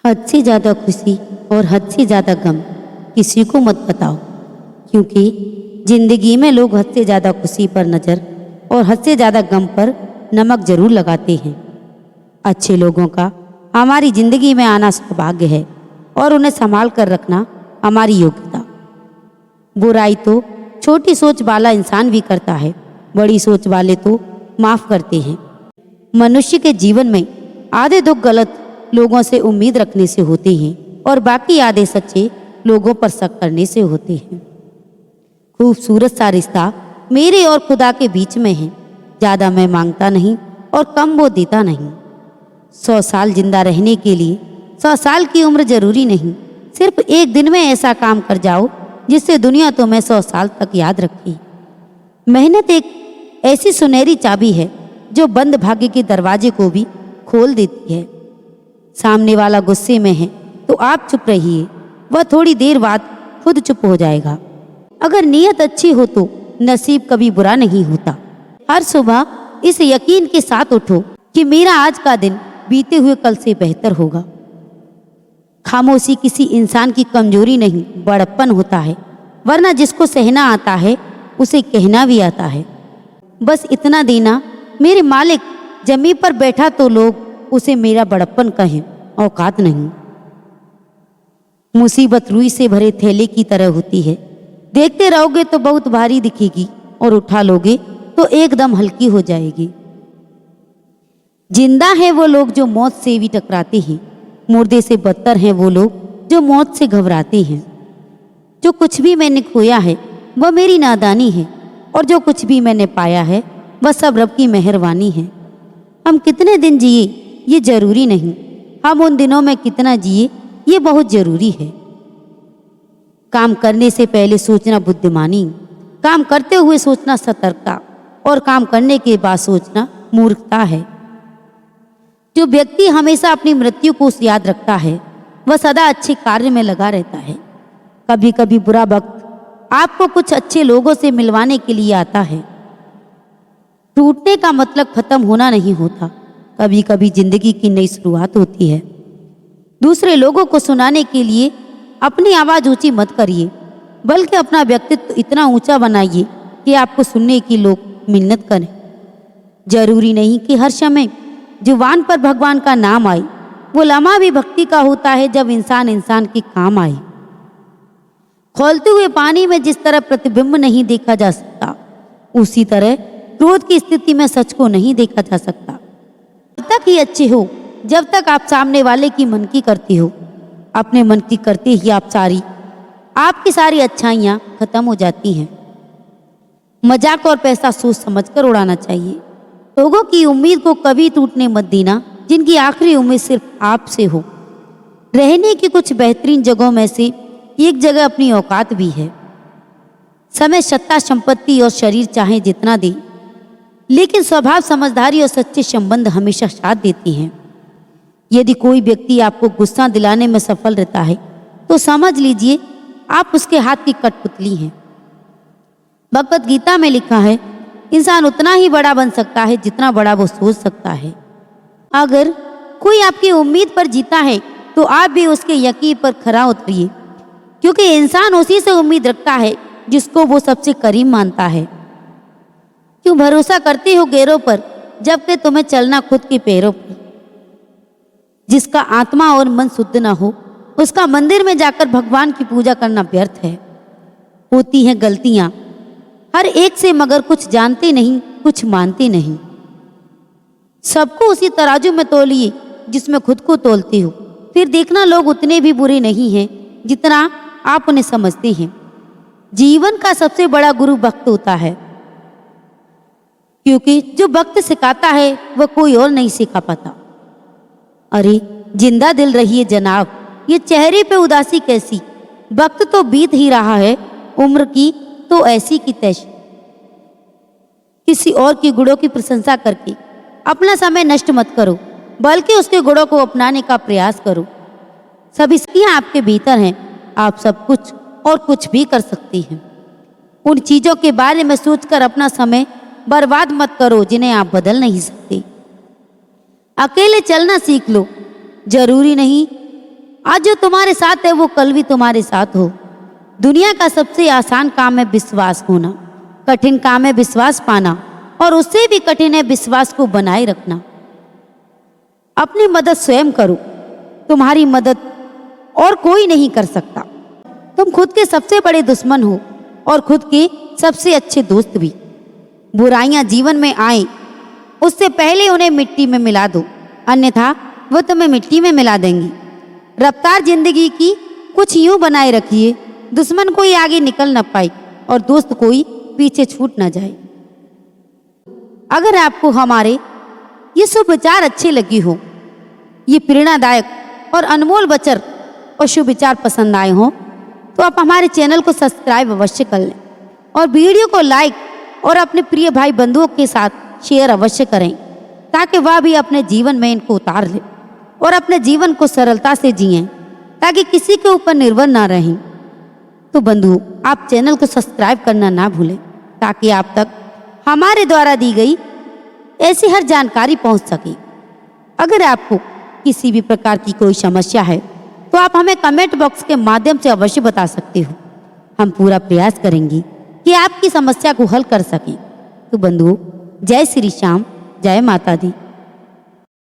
हद से ज़्यादा खुशी और हद से ज़्यादा गम किसी को मत बताओ, क्योंकि जिंदगी में लोग हद से ज़्यादा खुशी पर नज़र और हद से ज़्यादा गम पर नमक जरूर लगाते हैं। अच्छे लोगों का हमारी जिंदगी में आना सौभाग्य है और उन्हें संभाल कर रखना हमारी योग्यता। बुराई तो छोटी सोच वाला इंसान भी करता है, बड़ी सोच वाले तो माफ करते हैं। मनुष्य के जीवन में आधे दुख गलत लोगों से उम्मीद रखने से होते हैं और बाकी आधे सच्चे लोगों पर शक करने से होते हैं। खूबसूरत सा रिश्ता मेरे और खुदा के बीच में है। ज़्यादा मैं मांगता नहीं और कम वो देता नहीं। 100 साल जिंदा रहने के लिए 100 साल की उम्र जरूरी नहीं। सिर्फ एक दिन में ऐसा काम कर जाओ जिससे दुनिया तुम्हें 100 साल तक याद रखे। मेहनत एक ऐसी सुनहरी चाबी है जो बंद भाग्य के दरवाजे को भी खोल देती है। सामने वाला गुस्से में है तो आप चुप रहिए, वह थोड़ी देर बाद खुद चुप हो जाएगा। अगर नीयत अच्छी हो तो नसीब कभी बुरा नहीं होता। हर सुबह इस यकीन के साथ उठो कि मेरा आज का दिन बीते हुए कल से बेहतर होगा। खामोशी किसी इंसान की कमजोरी नहीं, बड़प्पन होता है, वरना जिसको सहना आता है उसे कहना भी आता है। बस इतना देना, मेरे मालिक जमीन पर बैठा तो लोग उसे मेरा बड़प्पन कहें, औकात नहीं। मुसीबत रुई से भरे थैले की तरह होती है। देखते रहोगे तो बहुत भारी दिखेगी और उठा लोगे तो एकदम हल्की हो जाएगी। जिंदा है वो लोग जो मौत से भी टकराते हैं, मुर्दे से बदतर हैं वो लोग जो मौत से घबराते हैं। जो कुछ भी मैंने खोया है वह मेरी नादानी है और जो कुछ भी मैंने पाया है वह सब रब की मेहरबानी है। हम कितने दिन जिए ये जरूरी नहीं, हम उन दिनों में कितना जिए ये बहुत जरूरी है। काम करने से पहले सोचना बुद्धिमानी, काम करते हुए सोचना सतर्कता और काम करने के बाद सोचना मूर्खता है। जो व्यक्ति हमेशा अपनी मृत्यु को याद रखता है वह सदा अच्छे कार्य में लगा रहता है। कभी कभी बुरा वक्त आपको कुछ अच्छे लोगों से मिलवाने के लिए आता है। टूटने का मतलब खत्म होना नहीं होता, कभी कभी जिंदगी की नई शुरुआत होती है। दूसरे लोगों को सुनाने के लिए अपनी आवाज़ ऊंची मत करिए, बल्कि अपना व्यक्तित्व इतना ऊंचा बनाइए कि आपको सुनने की लोग मिन्नत करें। जरूरी नहीं कि हर समय जुबान पर भगवान का नाम आए, वो लम्हा भी भक्ति का होता है जब इंसान इंसान के काम आए। खौलते हुए पानी में जिस तरह प्रतिबिंब नहीं देखा जा सकता, उसी तरह क्रोध की स्थिति में सच को नहीं देखा जा सकता। तब तक ही अच्छे हो जब तक आप सामने वाले की मन की करती हो। अपने मन की करते ही आपकी सारी अच्छाइयाँ खत्म हो जाती हैं। मजाक और पैसा सोच समझकर उड़ाना चाहिए। लोगों की उम्मीद को कभी टूटने मत देना जिनकी आखिरी उम्मीद सिर्फ आपसे हो। रहने की कुछ बेहतरीन जगहों में से एक जगह अपनी औकात भी है। समय सत्ता संपत्ति और शरीर चाहे जितना दे, लेकिन स्वभाव समझदारी और सच्चे संबंध हमेशा साथ देती हैं। यदि कोई व्यक्ति आपको गुस्सा दिलाने में सफल रहता है तो समझ लीजिए आप उसके हाथ की कठपुतली हैं। भगवत गीता में लिखा है, इंसान उतना ही बड़ा बन सकता है जितना बड़ा वो सोच सकता है। अगर कोई आपकी उम्मीद पर जीता है तो आप भी उसके यकीन पर खरा उतरिए, क्योंकि इंसान उसी से उम्मीद रखता है जिसको वो सबसे करीब मानता है। क्यों भरोसा करते हो गैरों पर जबकि तुम्हें चलना खुद के पैरों पर। जिसका आत्मा और मन शुद्ध ना हो उसका मंदिर में जाकर भगवान की पूजा करना व्यर्थ है। होती हैं गलतियां हर एक से, मगर कुछ जानते नहीं, कुछ मानते नहीं। सबको उसी तराजू में तौलिए जिसमें खुद को तौलते हो, फिर देखना लोग उतने भी बुरे नहीं हैं जितना आप उन्हें समझते हैं। जीवन का सबसे बड़ा गुरु वक्त होता है, क्योंकि जो वक्त सिखाता है वह कोई और नहीं सिखा पाता। अरे जिंदा दिल रहिए जनाब, ये चेहरे पे उदासी कैसी, वक्त तो बीत ही रहा है, उम्र की तो ऐसी की तैसी। किसी और की गुणों की प्रशंसा करके अपना समय नष्ट मत करो, बल्कि उसके गुणों को अपनाने का प्रयास करो। सभी शक्तियां आपके भीतर हैं, आप सब कुछ और कुछ भी कर सकती हैं। उन चीजों के बारे में सोचकर अपना समय बर्बाद मत करो जिन्हें आप बदल नहीं सकते। अकेले चलना सीख लो, जरूरी नहीं आज जो तुम्हारे साथ है वो कल भी तुम्हारे साथ हो। दुनिया का सबसे आसान काम है विश्वास होना, कठिन काम है विश्वास पाना, और उससे भी कठिन है विश्वास को बनाए रखना। अपनी मदद स्वयं करो, तुम्हारी मदद और कोई नहीं कर सकता। तुम खुद के सबसे बड़े दुश्मन हो और खुद के सबसे अच्छे दोस्त भी। बुराइयां जीवन में आए उससे पहले उन्हें मिट्टी में मिला दो, अन्यथा वो तुम्हें मिट्टी में मिला देंगी। रफ्तार जिंदगी की कुछ यूं बनाए रखिए, दुश्मन कोई आगे निकल न पाए और दोस्त कोई पीछे छूट न जाए। अगर आपको हमारे ये शुभ विचार अच्छे लगे हो, ये प्रेरणादायक और अनमोल वचन और शुभ विचार पसंद आए हों, तो आप हमारे चैनल को सब्सक्राइब अवश्य कर लें और वीडियो को लाइक और अपने प्रिय भाई बंधुओं के साथ शेयर अवश्य करें, ताकि वह भी अपने जीवन में इनको उतार ले और अपने जीवन को सरलता से जिएं, ताकि किसी के ऊपर निर्भर ना रहें। तो बंधुओं, आप चैनल को सब्सक्राइब करना ना भूलें, ताकि आप तक हमारे द्वारा दी गई ऐसी हर जानकारी पहुंच सके। अगर आपको किसी भी प्रकार की कोई समस्या है तो आप हमें कमेंट बॉक्स के माध्यम से अवश्य बता सकते हो। हम पूरा प्रयास करेंगे कि आपकी समस्या को हल कर सकें। तो बंधुओं, जय श्री श्याम, जय माता दी।